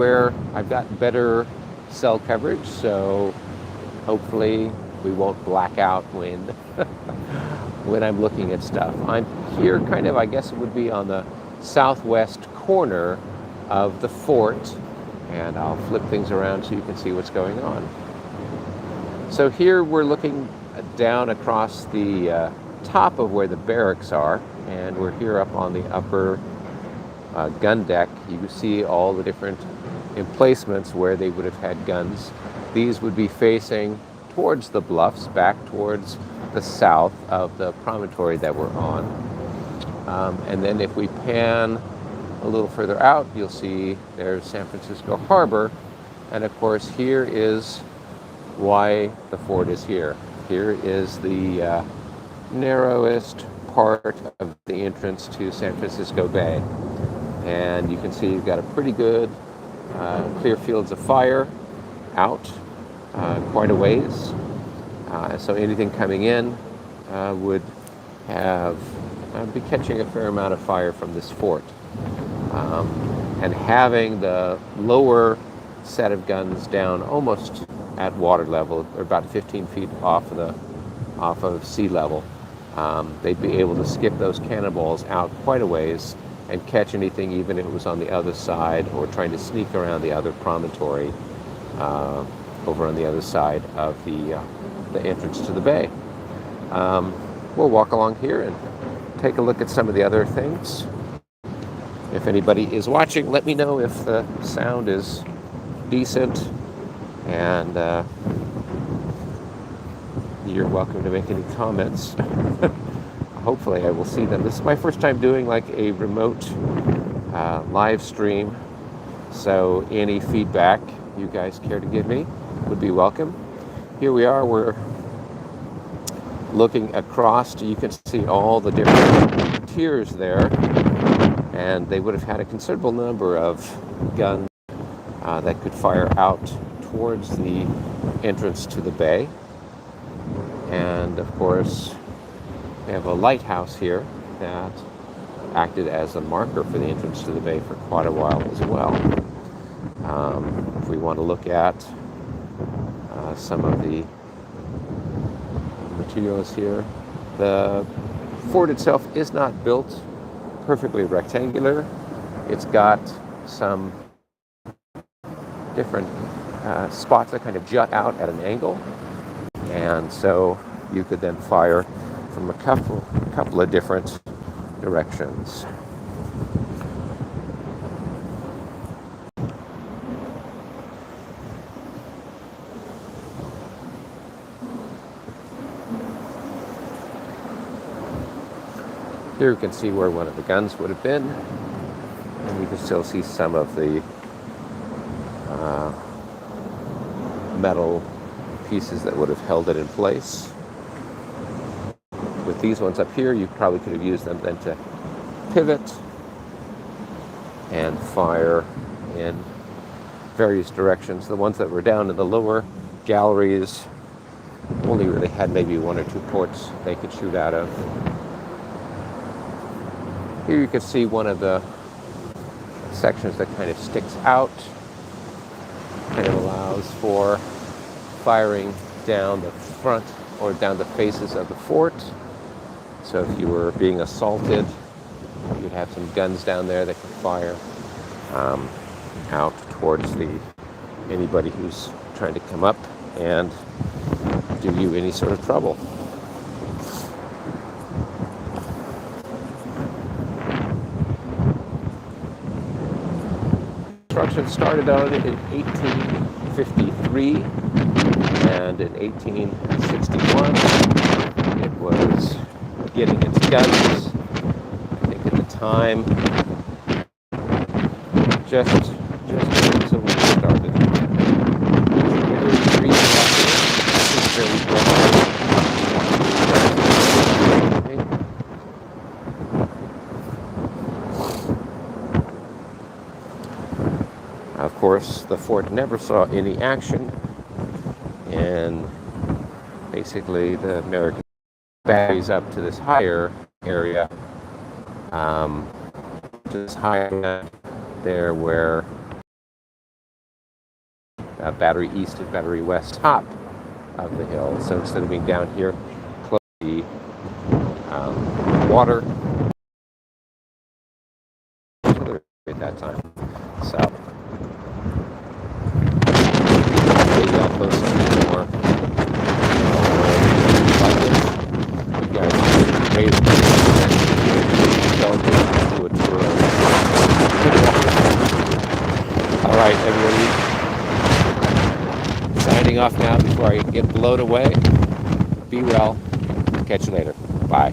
where I've got better cell coverage, so hopefully we won't black out when when I'm looking at stuff. I'm here kind of, I guess it would be on the southwest corner of the fort, and I'll flip things around so you can see what's going on. So here we're looking down across the top of where the barracks are, and we're here up on the upper gun deck. You can see all the different emplacements where they would have had guns. These would be facing towards the bluffs, back towards the south of the promontory that we're on. And then if we pan a little further out, you'll see there's San Francisco Harbor. And of course, here is why the fort is here. Here is the narrowest part of the entrance to San Francisco Bay. And you can see you've got a pretty good clear fields of fire out quite a ways. So anything coming in would be catching a fair amount of fire from this fort. And having the lower set of guns down almost at water level, or about 15 feet off of sea level, they'd be able to skip those cannonballs out quite a ways and catch anything, even if it was on the other side or trying to sneak around the other promontory over on the other side of the entrance to the bay. We'll walk along here and take a look at some of the other things. If anybody is watching, let me know if the sound is decent, and you're welcome to make any comments. Hopefully I will see them. This is my first time doing like a remote live stream, so any feedback you guys care to give me would be welcome. Here we are, we're looking across. You can see all the different tiers there, and they would have had a considerable number of guns that could fire out towards the entrance to the bay. And of course, we have a lighthouse here that acted as a marker for the entrance to the bay for quite a while as well. If we want to look at some of the materials here, the fort itself is not built perfectly rectangular. It's got some different spots that kind of jut out at an angle, and so you could then fire from a couple of different directions. Here you can see where one of the guns would have been, and you can still see some of the metal pieces that would have held it in place. With these ones up here, you probably could have used them then to pivot and fire in various directions. The ones that were down in the lower galleries only really had maybe one or two ports they could shoot out of. Here you can see one of the sections that kind of sticks out, kind of allows for firing down the front or down the faces of the fort. So if you were being assaulted, you'd have some guns down there that could fire out towards anybody who's trying to come up and do you any sort of trouble. Construction started on it in 1853, and in 1861 it was getting its guns. I think at the time, just as the Civil War started. Of course, the fort never saw any action, and basically the American batteries up to this higher area, to this higher there where Battery East and Battery West top of the hill. So instead of being down here close to the water at that time. So maybe I'll post something more. You guys raise the do a tour. All right, everybody. Signing off now before I get blown away. Be well. Catch you later. Bye.